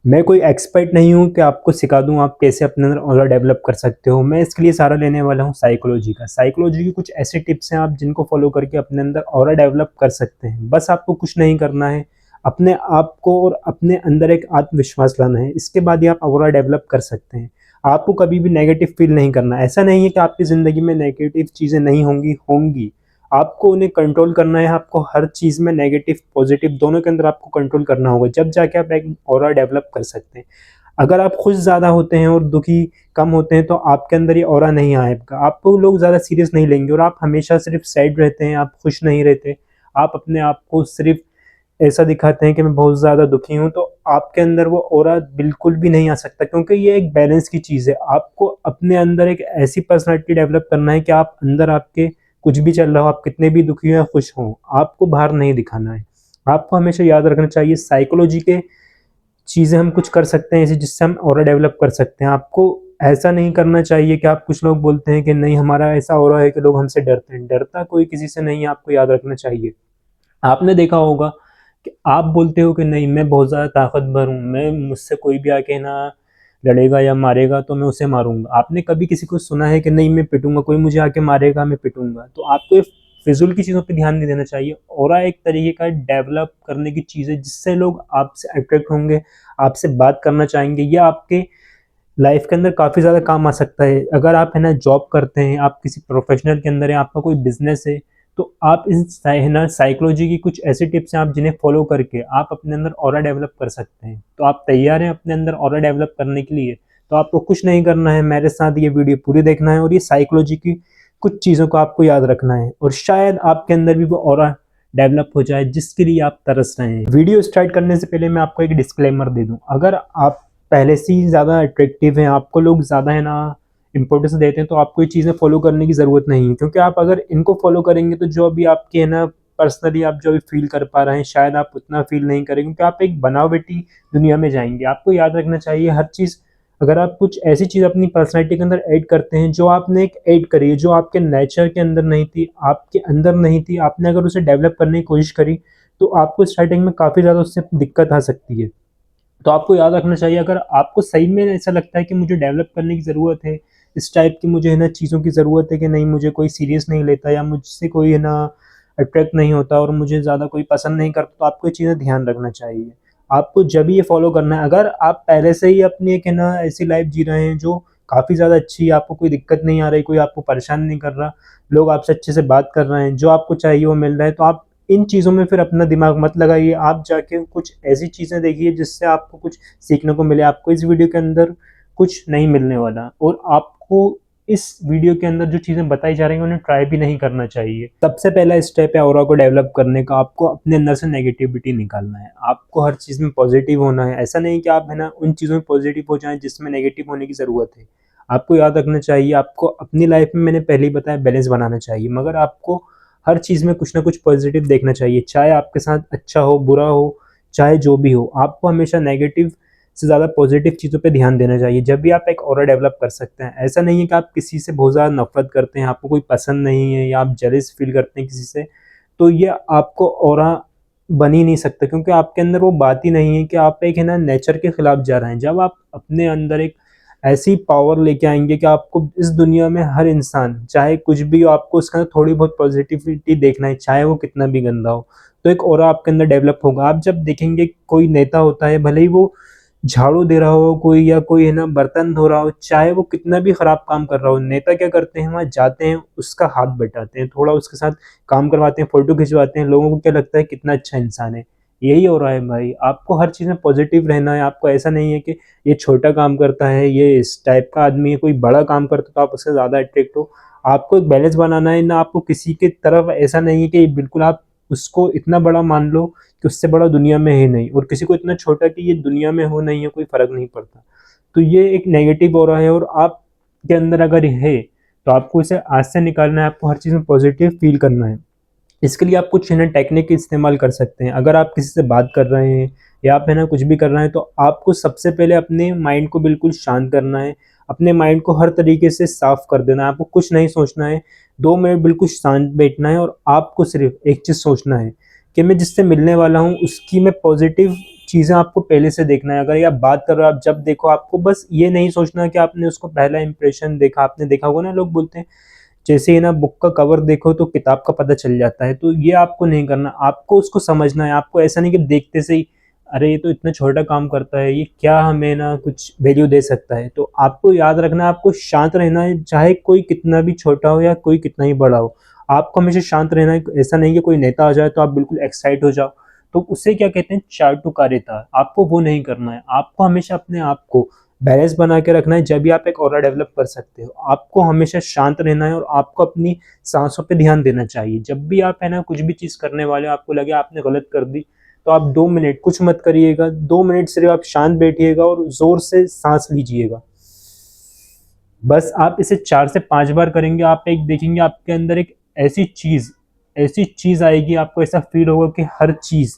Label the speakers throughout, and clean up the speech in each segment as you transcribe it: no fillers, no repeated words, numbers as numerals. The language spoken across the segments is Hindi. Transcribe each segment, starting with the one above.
Speaker 1: मैं कोई एक्सपर्ट नहीं हूँ कि आपको सिखा दूँ आप कैसे अपने अंदर ऑरा डेवलप कर सकते हो। मैं इसके लिए सहारा लेने वाला हूँ साइकोलॉजी का। साइकोलॉजी की कुछ ऐसे टिप्स हैं आप जिनको फॉलो करके अपने अंदर ऑरा डेवलप कर सकते हैं। बस आपको कुछ नहीं करना है, अपने आप को और अपने अंदर एक आत्मविश्वास लाना है। इसके बाद ही आप ऑरा डेवलप कर सकते हैं। आपको कभी भी नेगेटिव फील नहीं करना। ऐसा नहीं है कि आपकी ज़िंदगी में नेगेटिव चीज़ें नहीं होंगी, होंगी। आपको उन्हें कंट्रोल करना है। आपको हर चीज़ में नेगेटिव पॉजिटिव दोनों के अंदर आपको कंट्रोल करना होगा, जब जाके आप एक ऑरा डेवलप कर सकते हैं। अगर आप खुश ज़्यादा होते हैं और दुखी कम होते हैं तो आपके अंदर ये ऑरा नहीं आएगा। आपको लोग ज़्यादा सीरियस नहीं लेंगे और आप हमेशा सिर्फ सैड रहते हैं, आप खुश नहीं रहते। आप अपने आप को सिर्फ ऐसा दिखाते हैं कि मैं बहुत ज़्यादा दुखी हूँ, तो आपके अंदर वो ऑरा बिल्कुल भी नहीं आ सकता, क्योंकि ये एक बैलेंस की चीज़ है। आपको अपने अंदर एक ऐसी पर्सनैलिटी डेवलप करना है कि आप अंदर आपके कुछ भी चल रहा हो, आप कितने भी दुखी हो या खुश हों, आपको बाहर नहीं दिखाना है। आपको हमेशा याद रखना चाहिए साइकोलॉजी के चीज़ें हम कुछ कर सकते हैं ऐसी जिससे हम ऑरा डेवलप कर सकते हैं। आपको ऐसा नहीं करना चाहिए कि आप कुछ लोग बोलते हैं कि नहीं हमारा ऐसा ऑरा है कि लोग हमसे डरते हैं। डरता कोई किसी से नहीं है, आपको याद रखना चाहिए। आपने देखा होगा कि आप बोलते हो कि नहीं मैं बहुत ज़्यादा ताकतवर हूँ, मैं मुझसे कोई भी आके ना लड़ेगा या मारेगा तो मैं उसे मारूँगा। आपने कभी किसी को सुना है कि नहीं मैं पिटूँगा, कोई मुझे आके मारेगा मैं पिटूँगा? तो आपको ये फिज़ूल की चीज़ों पे ध्यान नहीं देना चाहिए। ऑरा एक तरीके का डेवलप करने की चीज़ है जिससे लोग आपसे अट्रैक्ट होंगे, आपसे बात करना चाहेंगे। या आपके लाइफ के अंदर काफ़ी ज़्यादा काम आ सकता है। अगर आप है ना जॉब करते हैं, आप किसी प्रोफ़ेशनल के अंदर हैं, आपका कोई बिज़नेस है, तो आप इस है ना साइकोलॉजी की कुछ ऐसी टिप्स हैं आप जिन्हें फ़ॉलो करके आप अपने अंदर ऑरा डेवलप कर सकते हैं। तो आप तैयार हैं अपने अंदर ऑरा डेवलप करने के लिए? तो आपको कुछ नहीं करना है, मेरे साथ ये वीडियो पूरी देखना है और ये साइकोलॉजी की कुछ चीज़ों को आपको याद रखना है और शायद आपके अंदर भी वो ऑरा डेवलप हो जाए जिसके लिए आप तरस रहे हैं। वीडियो स्टार्ट करने से पहले मैं आपको एक डिस्क्लेमर दे दूँ। अगर आप पहले से ही ज़्यादा अट्रैक्टिव हैं, आपको लोग ज़्यादा है ना इम्पोर्टेंस देते हैं, तो आपको ये चीज़ें फ़ॉलो करने की ज़रूरत नहीं है, क्योंकि आप अगर इनको फ़ॉलो करेंगे तो जो अभी आपके है ना पर्सनली आप जो अभी फ़ील कर पा रहे हैं, शायद आप उतना फ़ील नहीं करेंगे, क्योंकि आप एक बनावटी दुनिया में जाएँगे। आपको याद रखना चाहिए हर चीज़। अगर आप कुछ ऐसी चीज़ अपनी पर्सनैलिटी के अंदर ऐड करते हैं जो आपने एक ऐड करी है, जो आपके नेचर के अंदर नहीं थी, आपके अंदर नहीं थी, आपने अगर उसे डेवलप करने की कोशिश करी, तो आपको स्टार्टिंग में काफ़ी ज़्यादा उससे दिक्कत आ सकती है। तो आपको याद रखना चाहिए, अगर आपको सही में ऐसा लगता है कि मुझे डेवलप करने की ज़रूरत है, इस टाइप की मुझे है ना चीज़ों की ज़रूरत है कि नहीं मुझे कोई सीरियस नहीं लेता या मुझसे कोई है ना अट्रैक्ट नहीं होता और मुझे ज़्यादा कोई पसंद नहीं करता, तो आपको ये चीज़ें ध्यान रखना चाहिए। आपको जब भी ये फ़ॉलो करना है, अगर आप पहले से ही अपनी एक है ना ऐसी लाइफ़ जी रहे हैं जो काफ़ी ज़्यादा अच्छी है, आपको कोई दिक्कत नहीं आ रही, कोई आपको परेशान नहीं कर रहा, लोग आपसे अच्छे से बात कर रहे हैं, जो आपको चाहिए वो मिल रहा है, तो आप इन चीज़ों में फिर अपना दिमाग मत लगाइए। आप जाके कुछ ऐसी चीज़ें देखिए जिससे आपको कुछ सीखने को मिले। आपको इस वीडियो के अंदर कुछ नहीं मिलने वाला और आपको इस वीडियो के अंदर जो चीज़ें बताई जा रही हैं उन्हें ट्राई भी नहीं करना चाहिए। सबसे पहला स्टेप है ऑरा को डेवलप करने का, आपको अपने अंदर से नेगेटिविटी निकालना है। आपको हर चीज़ में पॉजिटिव होना है। ऐसा नहीं कि आप है ना उन चीज़ों में पॉजिटिव हो जाएँ जिसमें नेगेटिव होने की ज़रूरत है। आपको याद रखना चाहिए, आपको अपनी लाइफ़ में मैंने पहले ही बताया बैलेंस बनाना चाहिए, मगर आपको हर चीज़ में कुछ ना कुछ पॉजिटिव देखना चाहिए। चाहे आपके साथ अच्छा हो, बुरा हो, चाहे जो भी हो, आपको हमेशा नेगेटिव से ज़्यादा पॉजिटिव चीज़ों पे ध्यान देना चाहिए, जब भी आप एक ऑरा डेवलप कर सकते हैं। ऐसा नहीं है कि आप किसी से बहुत ज़्यादा नफ़रत करते हैं, आपको कोई पसंद नहीं है या आप जेलस फ़ील करते हैं किसी से, तो ये आपको ऑरा बन ही नहीं सकता, क्योंकि आपके अंदर वो बात ही नहीं है कि आप एक है ना नेचर के खिलाफ जा रहे हैं। जब आप अपने अंदर एक ऐसी पावर लेके आएँगे कि आपको इस दुनिया में हर इंसान, चाहे कुछ भी हो, आपको उसके अंदर थोड़ी बहुत पॉज़िटिविटी देखना है, चाहे वो कितना भी गंदा हो, तो एक ऑरा आपके अंदर डेवलप होगा। आप जब देखेंगे कोई नेता होता है, भले ही वो झाड़ू दे रहा हो कोई या कोई है ना बर्तन धो रहा हो, चाहे वो कितना भी खराब काम कर रहा हो, नेता क्या करते हैं वहाँ जाते हैं, उसका हाथ बटाते हैं, थोड़ा उसके साथ काम करवाते हैं, फ़ोटो खिंचवाते हैं, लोगों को क्या लगता है कितना अच्छा इंसान है। यही हो रहा है भाई, आपको हर चीज़ में पॉज़िटिव रहना है। आपको ऐसा नहीं है कि ये छोटा काम करता है, ये इस टाइप का आदमी है, कोई बड़ा काम करता है तो आप उससे ज़्यादा अट्रैक्ट हो। आपको एक बैलेंस बनाना है, ना आपको किसी की तरफ ऐसा नहीं है कि बिल्कुल आप उसको इतना बड़ा मान लो कि उससे बड़ा दुनिया में है नहीं, और किसी को इतना छोटा कि ये दुनिया में हो नहीं है, कोई फ़र्क नहीं पड़ता। तो ये एक नेगेटिव ऑरा है और आपके अंदर अगर ये है, तो आपको इसे आज से निकालना है, आपको हर चीज़ में पॉज़िटिव फ़ील करना है। इसके लिए आप कुछ है ना टेक्निक इस्तेमाल कर सकते हैं। अगर आप किसी से बात कर रहे हैं या आप है ना कुछ भी कर रहे हैं, तो आपको सबसे पहले अपने माइंड को बिल्कुल शांत करना है। अपने माइंड को हर तरीके से साफ़ कर देना है। आपको कुछ नहीं सोचना है। 2 मिनट बिल्कुल शांत बैठना है और आपको सिर्फ़ एक चीज़ सोचना है कि मैं जिससे मिलने वाला हूँ उसकी मैं पॉजिटिव चीज़ें आपको पहले से देखना है। अगर ये आप बात कर रहे हो, आप जब देखो आपको बस ये नहीं सोचना कि आपने उसको पहला इंप्रेशन देखा। आपने देखा होगा ना, लोग बोलते हैं जैसे ही ना बुक का कवर देखो तो किताब का पता चल जाता है, तो ये आपको नहीं करना, आपको उसको समझना है। आपको ऐसा नहीं कि देखते से ही अरे ये तो इतना छोटा काम करता है, ये क्या हमें ना कुछ वैल्यू दे सकता है। तो आपको याद रखना है, आपको शांत रहना है, चाहे कोई कितना भी छोटा हो या कोई कितना ही बड़ा हो, आपको हमेशा शांत रहना है। ऐसा नहीं कि कोई नेता आ जाए तो आप बिल्कुल एक्साइट हो जाओ, तो उससे क्या कहते हैं चाटुकारिता, आपको वो नहीं करना है। आपको हमेशा अपने आप को बैलेंस बना के रखना है, जब भी आप एक ऑरा डेवलप कर सकते हो। आपको हमेशा शांत रहना है और आपको अपनी सांसों पे ध्यान देना चाहिए। जब भी आप है ना कुछ भी चीज़ करने वाले हो, आपको लगे आपने गलत कर दी, तो आप 2 मिनट कुछ मत करिएगा, 2 मिनट सिर्फ आप शांत बैठिएगा और जोर से सांस लीजिएगा। बस आप इसे 4 से 5 बार करेंगे, आप एक देखेंगे आपके अंदर एक ऐसी चीज आएगी, आपको ऐसा फील होगा कि हर चीज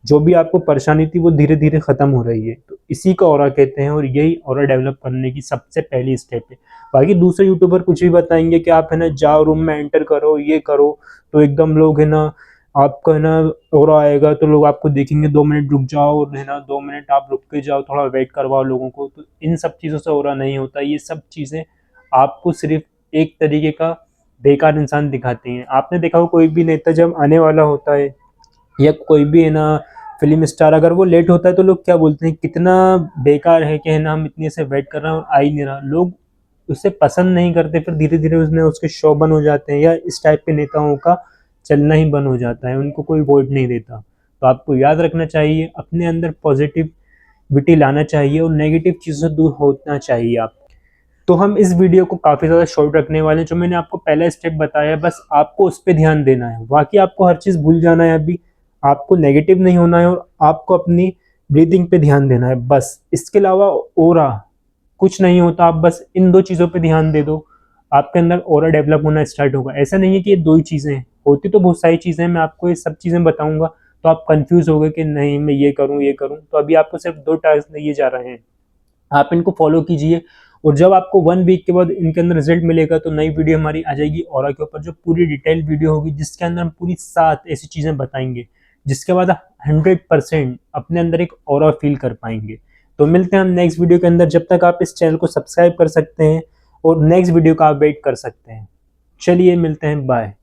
Speaker 1: जो भी आपको परेशानी थी वो धीरे धीरे खत्म हो रही है। तो इसी को ऑरा कहते हैं और यही ऑरा डेवलप करने की सबसे पहली स्टेप है। बाकी दूसरे यूट्यूबर कुछ भी बताएंगे कि आप है ना जाओ रूम में एंटर करो, ये करो, तो एकदम लोग है ना आपका है ना ऑरा आएगा, तो लोग आपको देखेंगे 2 मिनट रुक जाओ, और है ना 2 मिनट आप रुक के जाओ, थोड़ा वेट करवाओ लोगों को। तो इन सब चीज़ों से ऑरा नहीं होता। ये सब चीज़ें आपको सिर्फ एक तरीके का बेकार इंसान दिखाती हैं। आपने देखा हो कोई भी नेता जब आने वाला होता है या कोई भी है ना फिल्म स्टार अगर वो लेट होता है तो लोग क्या बोलते हैं, कितना बेकार है कि है ना हम इतने से वेट कर रहे हैं और आ ही नहीं रहा। लोग उसे पसंद नहीं करते, फिर धीरे धीरे उसने उसके शो बंद हो जाते हैं, या इस टाइप के नेताओं का चलना ही बंद हो जाता है, उनको कोई वोट नहीं देता। तो आपको याद रखना चाहिए, अपने अंदर पॉजिटिविटी लाना चाहिए और नेगेटिव चीज़ों से दूर होना चाहिए आप। तो हम इस वीडियो को काफ़ी ज़्यादा शॉर्ट रखने वाले हैं। जो मैंने आपको पहला स्टेप बताया है बस आपको उस पर ध्यान देना है, बाकी आपको हर चीज़ भूल जाना है। अभी आपको नेगेटिव नहीं होना है और आपको अपनी ब्रीदिंग पे ध्यान देना है बस। इसके अलावा ओरा कुछ नहीं होता, आप बस इन 2 चीज़ों पे ध्यान दे दो, आपके अंदर ओरा डेवलप होना स्टार्ट होगा। ऐसा नहीं है कि ये 2 ही चीज़ें हैं, होती तो बहुत सारी चीज़ें हैं, मैं आपको ये सब चीज़ें बताऊंगा तो आप कंफ्यूज हो गए कि नहीं मैं ये करूँ ये करूँ। तो अभी आपको सिर्फ 2 टास्क दिए जा रहे हैं, आप इनको फॉलो कीजिए और जब आपको 1 वीक के बाद इनके अंदर रिजल्ट मिलेगा तो नई वीडियो हमारी आ जाएगी ऑरा के ऊपर, जो पूरी डिटेल वीडियो होगी जिसके अंदर हम पूरी 7 ऐसी चीज़ें बताएंगे जिसके बाद 100% अपने अंदर एक ऑरा फील कर पाएंगे। तो मिलते हैं हम नेक्स्ट वीडियो के अंदर, जब तक आप इस चैनल को सब्सक्राइब कर सकते हैं और नेक्स्ट वीडियो का आप वेट कर सकते हैं। चलिए मिलते हैं, बाय।